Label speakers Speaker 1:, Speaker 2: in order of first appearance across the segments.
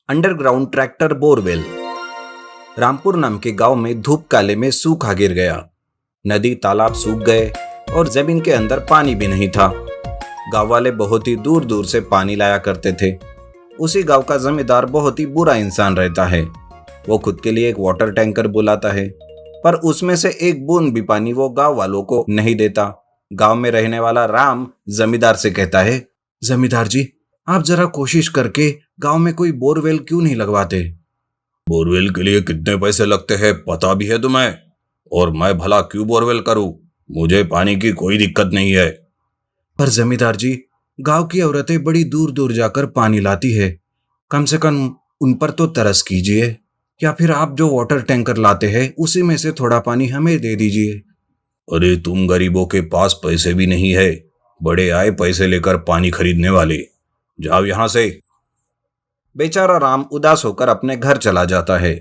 Speaker 1: Underground tractor borewell. Rampur नाम के गांव में धूप काले में सूखा गिर गया। नदी तालाब सूख गए और जमीन के अंदर पानी भी नहीं था। गांव वाले बहुत ही दूर दूर से पानी लाया करते थे। उसी गांव का जमींदार बहुत ही बुरा इंसान रहता है। वो खुद के लिए एक वाटर टैंकर बुलाता है, पर उसमें से एक बूंद भी पानी वो गांव वालों को नहीं देता। गांव में रहने वाला राम जमींदार से कहता है, जमींदार जी, आप जरा कोशिश करके गांव में कोई बोरवेल क्यों नहीं लगवाते?
Speaker 2: बोरवेल के लिए कितने पैसे लगते हैं पता भी है तुम्हें? और मैं भला क्यों बोरवेल करूं? मुझे पानी की कोई दिक्कत नहीं है।
Speaker 1: पर जमींदार जी, गांव की औरतें बड़ी दूर दूर जाकर पानी लाती है। कम से कम उन पर तो तरस कीजिए, या फिर आप जो वाटर टैंकर लाते हैं उसी में से थोड़ा पानी हमें दे दीजिए।
Speaker 2: अरे तुम गरीबों के पास पैसे भी नहीं है, बड़े आए पैसे लेकर पानी खरीदने वाले, जाओ यहां से।
Speaker 1: बेचारा राम उदास होकर अपने घर चला जाता है।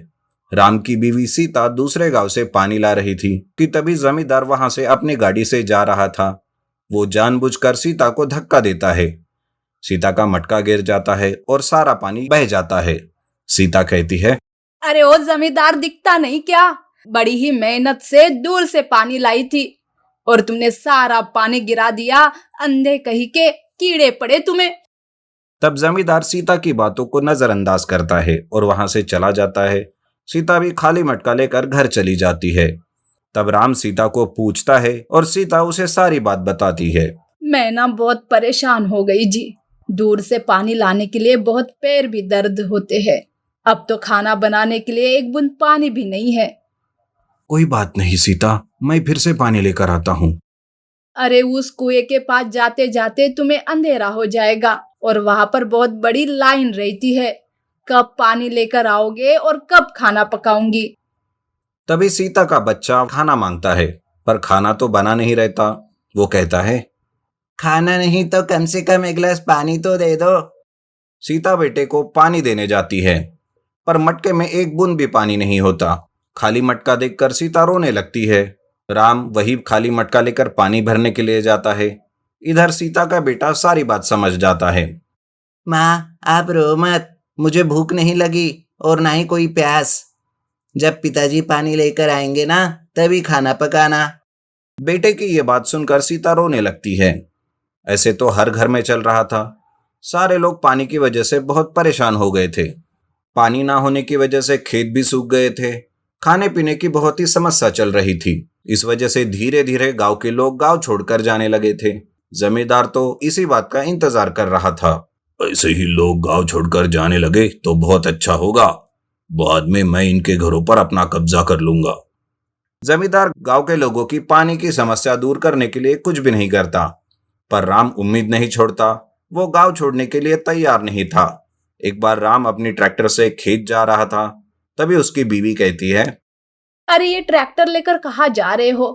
Speaker 1: राम की बीवी सीता दूसरे गांव से पानी ला रही थी कि तभी जमींदार वहां से अपनी गाड़ी से जा रहा था। वो जानबूझकर सीता को धक्का देता है। सीता का मटका गिर जाता है और सारा पानी बह जाता है। सीता कहती है,
Speaker 3: अरे ओ जमींदार, दिखता नहीं क्या? बड़ी ही मेहनत से दूर से पानी लाई थी और तुमने सारा पानी गिरा दिया। अंधे कहीं के कीड़े पड़े तुम्हें।
Speaker 1: तब जमींदार सीता की बातों को नजरअंदाज करता है और वहां से चला जाता है। सीता भी खाली मटका लेकर घर चली जाती है। तब राम सीता को पूछता है और सीता उसे सारी बात बताती है।
Speaker 3: मैं ना बहुत परेशान हो गई जी। दूर से पानी लाने के लिए बहुत पैर भी दर्द होते हैं। अब तो खाना बनाने के लिए एक बूंद पानी भी नहीं है।
Speaker 1: कोई बात नहीं सीता, मैं फिर से पानी लेकर आता हूँ।
Speaker 3: अरे उस कुएं के पास जाते जाते तुम्हें अंधेरा हो जाएगा और वहां पर बहुत बड़ी लाइन रहती है। कब पानी लेकर आओगे और कब खाना पकाऊंगी?
Speaker 1: तभी सीता का बच्चा खाना मांगता है, पर खाना तो बना नहीं रहता। वो कहता है, खाना नहीं तो कम से कम एक गिलास पानी तो दे दो। सीता बेटे को पानी देने जाती है, पर मटके में एक बूंद भी पानी नहीं होता। खाली मटका देखकर सीता रोने लगती है। राम वही खाली मटका लेकर पानी भरने के लिए जाता है। इधर सीता का बेटा सारी बात समझ जाता है। माँ, आप रो मत, मुझे भूख नहीं लगी और ना ही कोई प्यास। जब पिताजी पानी लेकर आएंगे ना, तभी खाना पकाना। बेटे की ये बात सुनकर सीता रोने लगती है। ऐसे तो हर घर में चल रहा था। सारे लोग पानी की वजह से बहुत परेशान हो गए थे। पानी ना होने की वजह से खेत भी सूख गए थे। खाने पीने की बहुत ही समस्या चल रही थी। इस वजह से धीरे धीरे गांव के लोग गांव छोड़कर जाने लगे थे। जमींदार तो इसी बात का इंतजार कर रहा था।
Speaker 2: ऐसे ही लोग गांव छोड़कर जाने लगे तो बहुत अच्छा होगा। बाद में मैं इनके घरों पर अपना कब्जा कर लूंगा।
Speaker 1: जमींदार गांव के लोगों की पानी की समस्या दूर करने के लिए कुछ भी नहीं करता, पर राम उम्मीद नहीं छोड़ता। वो गांव छोड़ने के लिए तैयार नहीं था। एक बार राम अपनी ट्रैक्टर से खेत जा रहा था, तभी उसकी बीवी कहती है,
Speaker 3: अरे ये ट्रैक्टर लेकर कहाँ जा रहे हो?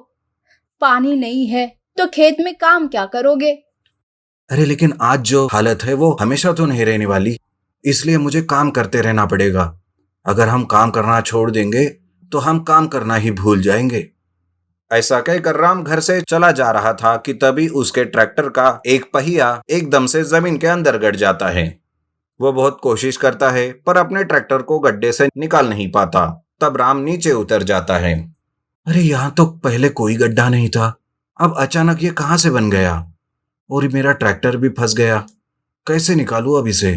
Speaker 3: पानी नहीं है तो खेत में काम क्या करोगे?
Speaker 1: अरे लेकिन आज जो हालत है वो हमेशा तो नहीं रहने वाली, इसलिए मुझे काम करते रहना पड़ेगा। अगर हम काम करना छोड़ देंगे तो हम काम करना ही भूल जाएंगे। ऐसा कहकर राम घर से चला जा रहा था कि तभी उसके ट्रैक्टर का एक पहिया एकदम से जमीन के अंदर गड़ जाता है। वो बहुत कोशिश करता है, पर अपने ट्रैक्टर को गड्ढे से निकाल नहीं पाता। तब राम नीचे उतर जाता है। अरे यहाँ तो पहले कोई गड्ढा नहीं था, अब अचानक ये कहाँ से बन गया? और मेरा ट्रैक्टर भी फंस गया, कैसे निकालूं अब इसे?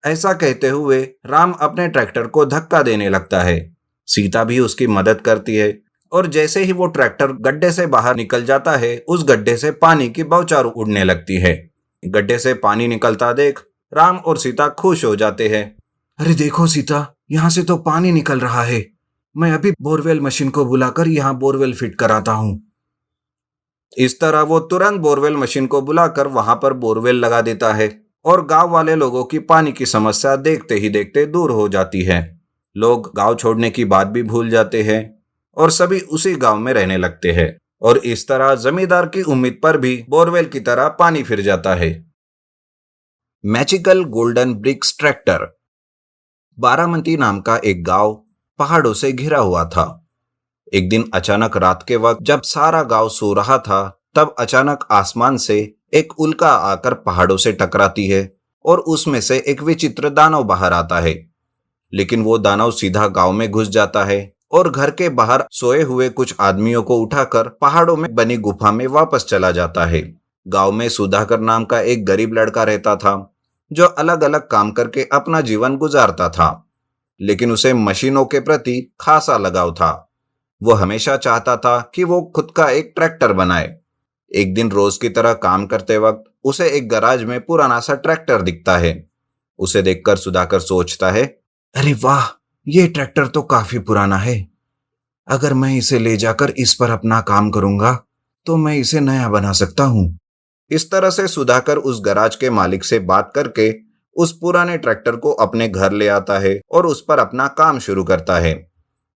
Speaker 1: ऐसा कहते हुए राम अपने ट्रैक्टर को धक्का देने लगता है। सीता भी उसकी मदद करती है और जैसे ही वो ट्रैक्टर गड्ढे से बाहर निकल जाता है, उस गड्ढे से पानी की बौछार उड़ने लगती है। गड्ढे से पानी निकलता देख राम और सीता खुश हो जाते हैं। अरे देखो सीता, यहाँ से तो पानी निकल रहा है। मैं अभी बोरवेल मशीन को बुलाकर यहाँ बोरवेल फिट कराता हूँ। इस तरह वो तुरंत बोरवेल मशीन को बुलाकर वहां पर बोरवेल लगा देता है और गांव वाले लोगों की पानी की समस्या देखते ही देखते दूर हो जाती है। लोग गांव छोड़ने की बात भी भूल जाते हैं और सभी उसी गांव में रहने लगते हैं। और इस तरह जमींदार की उम्मीद पर भी बोरवेल की तरह पानी फिर जाता है। Magical golden bricks tractor. Baramati नाम का एक गांव पहाड़ों से घिरा हुआ था। एक दिन अचानक रात के वक्त जब सारा गांव सो रहा था, तब अचानक आसमान से एक उल्का आकर पहाड़ों से टकराती है और उसमें से एक विचित्र दानव बाहर आता है। लेकिन वो दानव सीधा गांव में घुस जाता है और घर के बाहर सोए हुए कुछ आदमियों को उठाकर पहाड़ों में बनी गुफा में वापस चला जाता है। गांव में सुधाकर नाम का एक गरीब लड़का रहता था जो अलग अलग काम करके अपना जीवन गुजारता था, लेकिन उसे मशीनों के प्रति खासा लगाव था। वो हमेशा चाहता था कि वो खुद का एक ट्रैक्टर बनाए। एक दिन रोज की तरह काम करते वक्त उसे एक गराज में पुराना सा ट्रैक्टर दिखता है। उसे देखकर सुधाकर सोचता है, अरे वाह, ये ट्रैक्टर तो काफी पुराना है। अगर मैं इसे ले जाकर इस पर अपना काम करूंगा तो मैं इसे नया बना सकता हूं। इस तरह से सुधाकर उस गराज के मालिक से बात करके उस पुराने ट्रैक्टर को अपने घर ले आता है और उस पर अपना काम शुरू करता है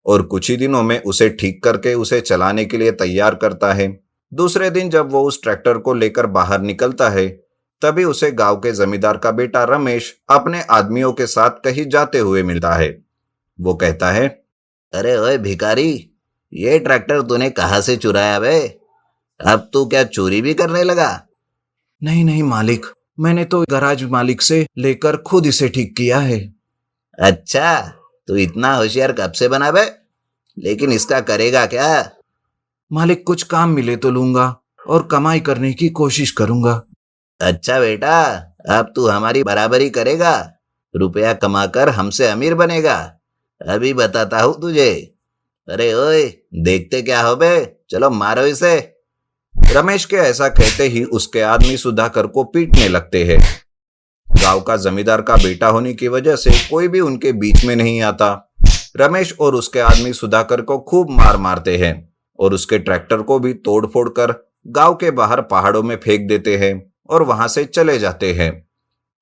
Speaker 1: और कुछ ही दिनों में उसे ठीक करके उसे चलाने के लिए तैयार करता है। दूसरे दिन जब वो उस ट्रैक्टर को लेकर बाहर निकलता है, तभी उसे गांव के जमींदार का बेटा रमेश अपने आदमियों के साथ कहीं जाते हुए मिलता है। वो कहता है, अरे ओए भिखारी, ये ट्रैक्टर तूने कहाँ से चुराया बे? अब तू क्या चोरी भी करने लगा? नहीं नहीं मालिक, मैंने तो गराज मालिक से लेकर खुद इसे ठीक किया है। अच्छा, तू इतना होशियार कब से बना बे? लेकिन इसका करेगा क्या? मालिक, कुछ काम मिले तो लूंगा और कमाई करने की कोशिश करूंगा। अच्छा बेटा, अब तू हमारी बराबरी करेगा, रुपया कमाकर हमसे अमीर बनेगा। अभी बताता हूँ तुझे। अरे ओए, देखते क्या हो बे, चलो मारो इसे। रमेश के ऐसा कहते ही उसके आदमी सुधाकर को पीटने लगते हैं। गांव का जमींदार का बेटा होने की वजह से कोई भी उनके बीच में नहीं आता। रमेश और उसके आदमी सुधाकर को खूब मार मारते हैं और उसके ट्रैक्टर को भी तोड़ फोड़ कर गांव के बाहर पहाड़ों में फेंक देते हैं और वहां से चले जाते हैं।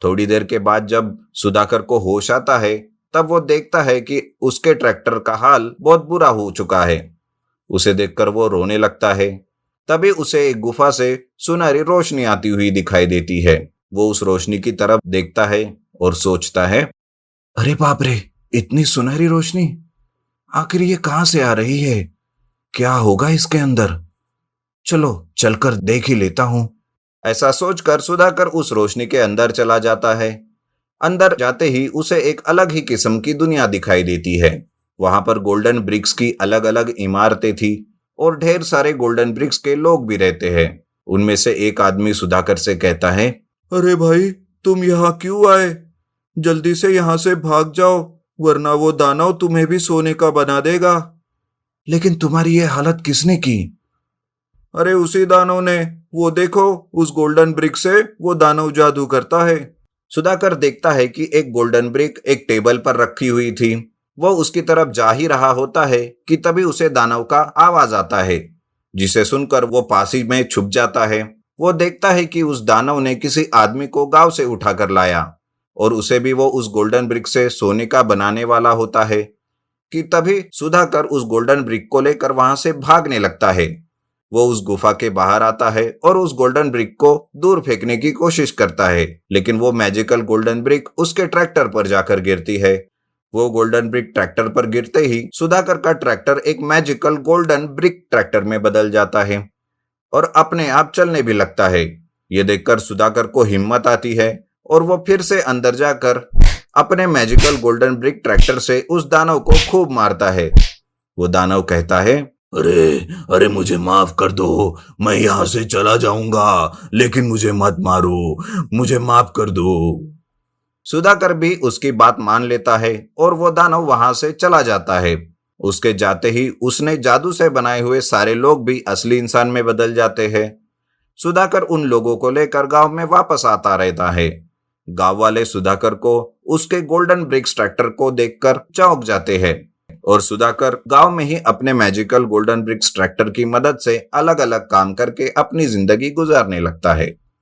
Speaker 1: थोड़ी देर के बाद जब सुधाकर को होश आता है, तब वो देखता है कि उसके ट्रैक्टर का हाल बहुत बुरा हो चुका है। उसे देखकर वो रोने लगता है। तभी उसे एक गुफा से सुनहरी रोशनी आती हुई दिखाई देती है। वो उस रोशनी की तरफ देखता है और सोचता है, अरे बाप रे, इतनी सुनहरी रोशनी, आखिर ये कहां से आ रही है? क्या होगा इसके अंदर? चलो चलकर देख ही लेता हूं। ऐसा सोचकर सुधाकर उस रोशनी के अंदर चला जाता है। अंदर जाते ही उसे एक अलग ही किस्म की दुनिया दिखाई देती है। वहां पर गोल्डन ब्रिक्स की अलग अलग इमारतें थी और ढेर सारे गोल्डन ब्रिक्स के लोग भी रहते हैं। उनमें से एक आदमी सुधाकर से कहता है, अरे भाई, तुम यहाँ क्यों आए? जल्दी से यहाँ से भाग जाओ, वरना वो दानव तुम्हें भी सोने का बना देगा। लेकिन तुम्हारी ये हालत किसने की? अरे उसी दानव ने, वो देखो, उस गोल्डन ब्रिक से वो दानव जादू करता है। सुधाकर देखता है कि एक गोल्डन ब्रिक एक टेबल पर रखी हुई थी। वो उसकी तरफ जा ही रहा होता है कि तभी उसे दानव का आवाज आता है, जिसे सुनकर वो पास ही में छुप जाता है। वो देखता है कि उस दानव ने किसी आदमी को गांव से उठाकर लाया और उसे भी वो उस गोल्डन ब्रिक से सोने का बनाने वाला होता है कि तभी सुधाकर उस गोल्डन ब्रिक को लेकर वहां से भागने लगता है। वो उस गुफा के बाहर आता है और उस गोल्डन ब्रिक को दूर फेंकने की कोशिश करता है, लेकिन वो मैजिकल गोल्डन ब्रिक उसके ट्रैक्टर पर जाकर गिरती है। वो गोल्डन ब्रिक ट्रैक्टर पर गिरते ही सुधाकर का ट्रैक्टर एक मैजिकल गोल्डन ब्रिक ट्रैक्टर में बदल जाता है और अपने आप चलने भी लगता है। ये देखकर सुधाकर को हिम्मत आती है और वो फिर से अंदर जाकर अपने मैजिकल गोल्डन ब्रिक ट्रैक्टर से उस दानव को खूब मारता है। वो दानव कहता है, अरे अरे मुझे माफ कर दो, मैं यहाँ से चला जाऊंगा, लेकिन मुझे मत मारो, मुझे माफ कर दो। सुधाकर भी उसकी बात मान लेता है और वो दानव वहां से चला जाता है। उसके जाते ही उसने जादू से बनाए हुए सारे लोग भी असली इंसान में बदल जाते हैं। सुधाकर उन लोगों को लेकर गांव में वापस आता रहता है। गांव वाले सुधाकर को उसके गोल्डन ब्रिक्स ट्रैक्टर को देखकर चौंक जाते हैं और सुधाकर गांव में ही अपने मैजिकल गोल्डन ब्रिक्स ट्रैक्टर की मदद से अलग अलग काम करके अपनी जिंदगी गुजारने लगता है।